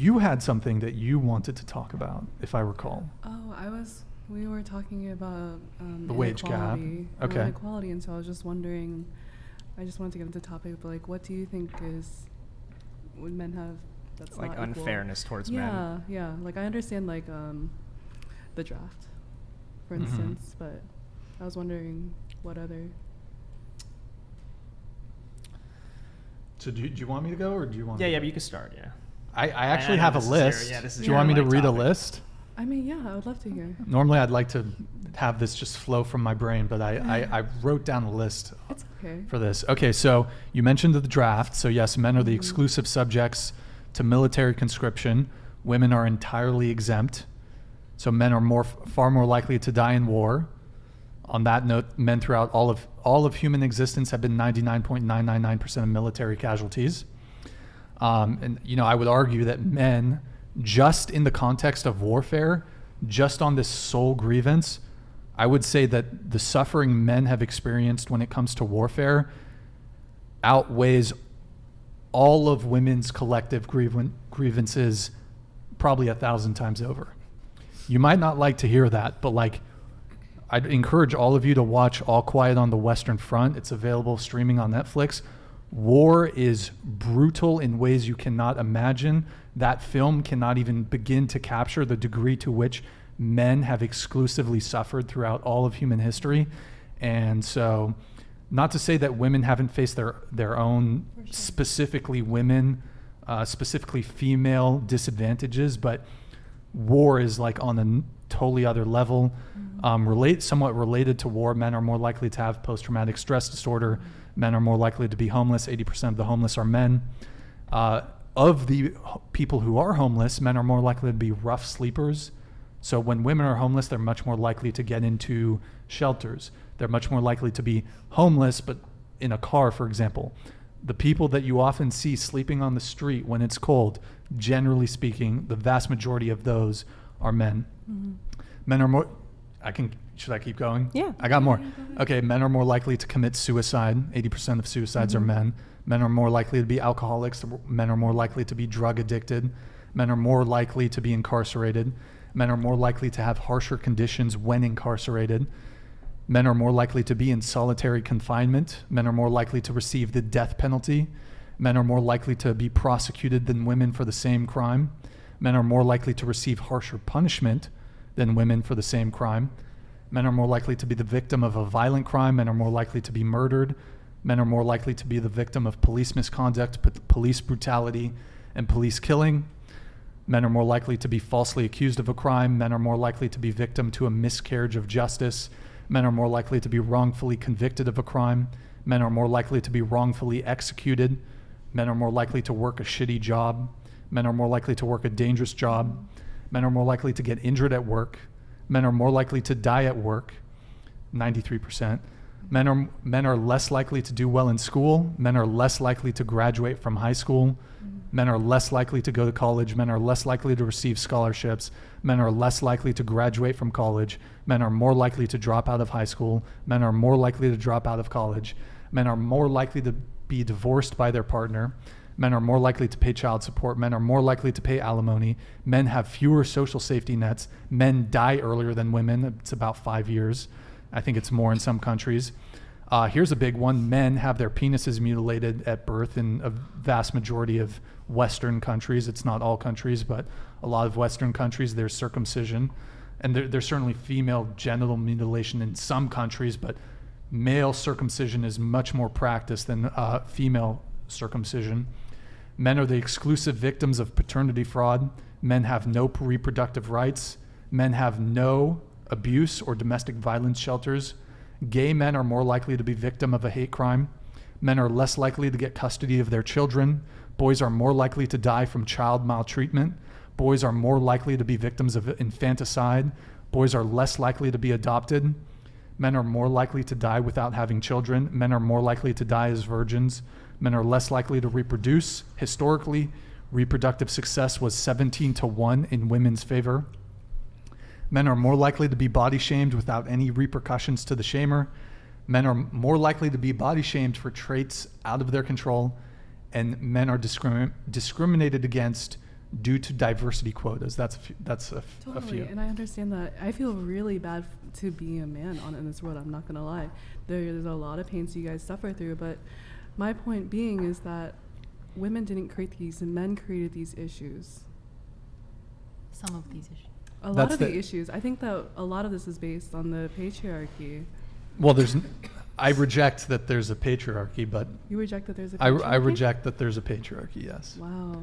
you had something that you wanted to talk about, if I recall. We were talking about the wage gap. Okay. Inequality, and so I was just wondering, I just wanted to get into the topic, but like, what do you think would men have that's like not unfairness equal? towards men? Yeah. Like I understand like the draft, for instance, but I was wondering what other. So do you want me to go, or do you want? Yeah, but you can start. Yeah. I actually have a list. Do you want me to read a list? I mean, yeah, I would love to hear. Normally, I'd like to have this just flow from my brain, but I wrote down a list for this. Okay, so you mentioned the draft. So yes, men are the exclusive subjects to military conscription. Women are entirely exempt. So men are far more likely to die in war. On that note, men throughout all of human existence have been 99.999% of military casualties. And I would argue that men, just in the context of warfare, just on this sole grievance, I would say that the suffering men have experienced when it comes to warfare outweighs all of women's collective grievances probably 1,000 times over. You might not like to hear that, but like, I'd encourage all of you to watch All Quiet on the Western Front. It's available streaming on Netflix. War is brutal in ways you cannot imagine. That film cannot even begin to capture the degree to which men have exclusively suffered throughout all of human history. And so, not to say that women haven't faced their own, specifically women, specifically female disadvantages, but war is like on a totally other level. Somewhat related to war, men are more likely to have post-traumatic stress disorder. Men are more likely to be homeless. 80% of the homeless are men. Of the people who are homeless, men are more likely to be rough sleepers. So when women are homeless, they're much more likely to get into shelters. They're much more likely to be homeless, but in a car, for example. The people that you often see sleeping on the street when it's cold, generally speaking, the vast majority of those are men. Men are more... Should I keep going? Yeah. I got more. Okay, men are more likely to commit suicide. 80% of suicides are men. Men are more likely to be alcoholics. Men are more likely to be drug addicted. Men are more likely to be incarcerated. Men are more likely to have harsher conditions when incarcerated. Men are more likely to be in solitary confinement. Men are more likely to receive the death penalty. Men are more likely to be prosecuted than women for the same crime. Men are more likely to receive harsher punishment than women for the same crime. Men are more likely to be the victim of a violent crime. Men are more likely to be murdered. Men are more likely to be the victim of police misconduct, police brutality, and police killing. Men are more likely to be falsely accused of a crime. Men are more likely to be victim to a miscarriage of justice. Men are more likely to be wrongfully convicted of a crime. Men are more likely to be wrongfully executed. Men are more likely to work a shitty job. Men are more likely to work a dangerous job. Men are more likely to get injured at work. Men are more likely to die at work, 93%. Men are less likely to do well in school. Men are less likely to graduate from high school. Men are less likely to go to college. Men are less likely to receive scholarships. Men are less likely to graduate from college. Men are more likely to drop out of high school. Men are more likely to drop out of college. Men are more likely to be divorced by their partner. Men are more likely to pay child support. Men are more likely to pay alimony. Men have fewer social safety nets. Men die earlier than women. It's about 5 years. I think it's more in some countries. Here's a big one. Men have their penises mutilated at birth in a vast majority of Western countries. It's not all countries, but a lot of Western countries, there's circumcision. And there's certainly female genital mutilation in some countries, but male circumcision is much more practiced than female circumcision. Men are the exclusive victims of paternity fraud. Men have no reproductive rights. Men have no abuse or domestic violence shelters. Gay men are more likely to be victim of a hate crime. Men are less likely to get custody of their children. Boys are more likely to die from child maltreatment. Boys are more likely to be victims of infanticide. Boys are less likely to be adopted. Men are more likely to die without having children. Men are more likely to die as virgins. Men are less likely to reproduce. Historically, reproductive success was 17-1 in women's favor. Men are more likely to be body shamed without any repercussions to the shamer. Men are more likely to be body shamed for traits out of their control. And men are discriminated against due to diversity quotas. That's a Totally, few. and I understand that. I feel really bad to be a man in this world. I'm not gonna lie. There's a lot of pains you guys suffer through, but my point being is that women didn't create these, and men created these issues. Some of these issues. A lot That's of the the- issues. I think that a lot of this is based on the patriarchy. Well, I reject that there's a patriarchy, but You reject that there's a I patriarchy? reject that there's a patriarchy. Yes. Wow,